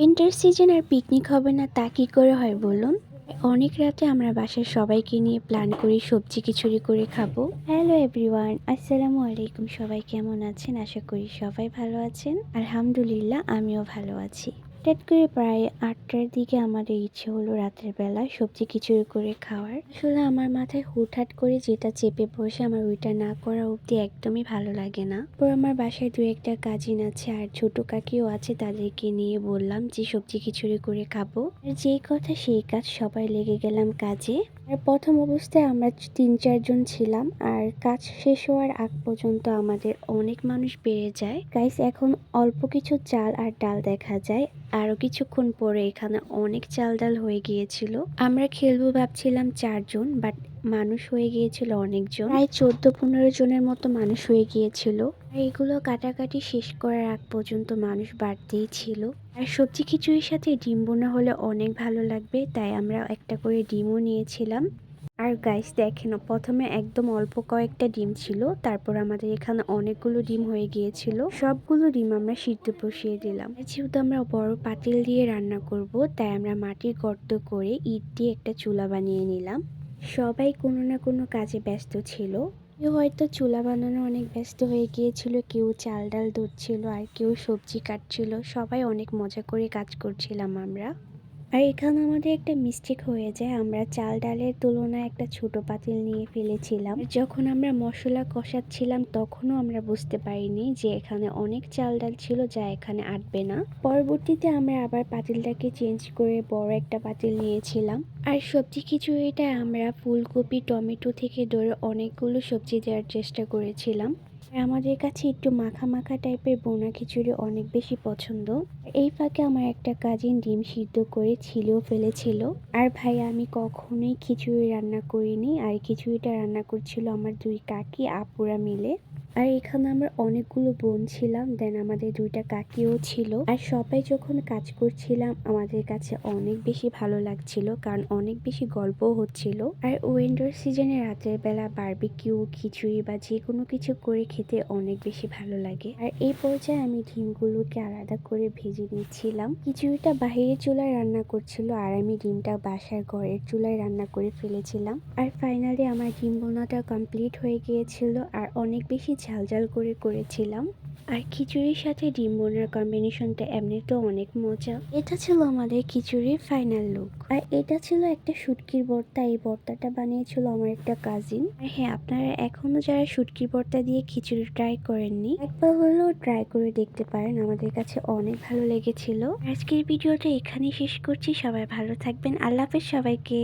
Winter season আর picnic হবে না তা কি করে হয় বলুন। অনেক রাতে আমরা বাসার সবাইকে নিয়ে প্ল্যান করি সবজি খিচুড়ি করে খাবো। হ্যালো এভরিওয়ান, আসসালামু আলাইকুম। সবাই কেমন আছেন? আশা করি সবাই ভালো আছেন। আলহামদুলিল্লাহ, আমিও ভালো আছি। হঠাৎ করে প্রায় 8টার দিকে আমাদের ইচ্ছে হলো রাতের বেলা সবজি খিচুড়ি করে খাওয়ার। আসলে আমার মাথায় হুটহাট করে যেটা চেপে বসে আমার ওইটা না করা অবধি একদমই ভালো লাগে না। পর আমার বাসায় দু একটা কাজিন আছে আর ছোট কাকিও আছে, তাদেরকে নিয়ে বললাম যে সবজি খিচুড়ি করে খাবো। আর যেই কথা সেই কাজ, সবাই লেগে গেলাম কাজে। আর প্রথম অবস্থায় আমরা 3-4 জন ছিলাম, আর কাজ শেষ হওয়ার আগ পর্যন্ত আমাদের অনেক মানুষ বেড়ে যায়। গাইস, এখন অল্প কিছু চাল আর ডাল দেখা যায়, আরো কিছুক্ষণ পরে এখানে অনেক চাল ডাল হয়ে গিয়েছিল। আমরা খেলবো ভাবছিলাম 4 জন, বাট মানুষ হয়ে গিয়েছিল অনেকজন, প্রায় 14-15 জনের মতো মানুষ হয়ে গিয়েছিল। আর এগুলো কাটাকাটি শেষ করার আগ পর্যন্ত মানুষ বাড়তেই ছিল। আর সবজি খিচুড়ির সাথে ডিম বোনা হলে অনেক ভালো লাগবে, তাই আমরা একটা করে ডিমও নিয়েছিলাম। আর গাইস দেখেন, প্রথমে একদম অল্প কয়েকটা ডিম ছিল, তারপর আমাদের এখানে অনেকগুলো ডিম হয়ে গিয়েছিল। সবগুলো ডিম আমরা সিদ্ধ বসিয়ে দিলাম। যেহেতু আমরা বড় পাতিল দিয়ে রান্না করব, তাই আমরা মাটির গর্ত করে ইট দিয়ে একটা চুলা বানিয়ে নিলাম। সবাই কোনো না কোনো কাজে ব্যস্ত ছিল। কেউ হয়তো চুলা বানানো অনেক ব্যস্ত হয়ে গিয়েছিল, কেউ চাল ডাল ধুচ্ছিল, আর কেউ সবজি কাটছিল। সবাই অনেক মজা করে কাজ করছিলাম আমরা। আর এখানে আমাদের একটা মিস্টেক হয়ে যায়, আমরা চাল ডালের তুলনায় একটা ছোট পাতিল নিয়ে ফেলেছিলাম। যখন আমরা মশলা কষাচ্ছিলাম তখনও আমরা বুঝতে পারিনি যে এখানে অনেক চাল ডাল ছিল, যা এখানে আটবে না। পরবর্তীতে আমরা আবার পাতিলটাকে চেঞ্জ করে বড় একটা পাতিল নিয়েছিলাম। আর সবজি খিচুড়িটা আমরা ফুলকপি, টমেটো থেকে ধরে অনেকগুলো সবজি দেওয়ার চেষ্টা করেছিলাম। আমাদের কাছে একটু মাখা মাখা টাইপের বোনা খিচুড়ি অনেক বেশি পছন্দ। এই ফাঁকে আমার একটা কাজিন ডিম সিদ্ধ করে ছিলেও ফেলেছিল। আর ভাই, আমি কখনোই খিচুড়ি রান্না করিনি, আর খিচুড়িটা রান্না করছিল আমার 2 কাকি আপুরা মিলে। আর এখানে আমরা অনেকগুলো বোন ছিলাম, দেন আমাদের 2টা কাকিও ছিল। আর সবাই যখন কাজ করছিলাম আমাদের কাছে অনেক বেশি ভালো লাগছিল, কারণ অনেক বেশি গল্পও হচ্ছিল। আর উইন্টার সিজনে রাতের বেলা বারবিকিউ, খিচুড়ি বা যে কোনো কিছু করে খেতে অনেক বেশি ভালো লাগে। আর এই পর্যায়ে আমি ডিমগুলোকে আলাদা করে ভেজে নিচ্ছিলাম। খিচুড়িটা বাহিরের চুলায় রান্না করছিল, আর আমি ডিমটা বাসার ঘরের চুলায় রান্না করে ফেলেছিলাম। আর ফাইনালি আমার ডিম বোনাটা কমপ্লিট হয়ে গিয়েছিল, আর অনেক বেশি ঝাল ঝাল করে করেছিলাম। আর খিচুড়ির সাথে ডিম বোনার কম্বিনেশনটা এমনিতেও অনেক মজা। এটা ছিল আমাদের খিচুড়ির ফাইনাল লুক। আর এটা ছিল একটা শুটকির ভর্তা। এই ভর্তাটা বানিয়েছিল আমার একটা কাজিন। আর হ্যাঁ, আপনারা এখনো যারা শুটকির ভর্তা দিয়ে খিচুড়ি ট্রাই করেননি, একবার হলেও ট্রাই করে দেখতে পারেন। আমাদের কাছে অনেক ভালো লেগেছিল। আজকের ভিডিওটা এখানেই শেষ করছি। সবাই ভালো থাকবেন। আল্লাহ হাফেজ সবাইকে।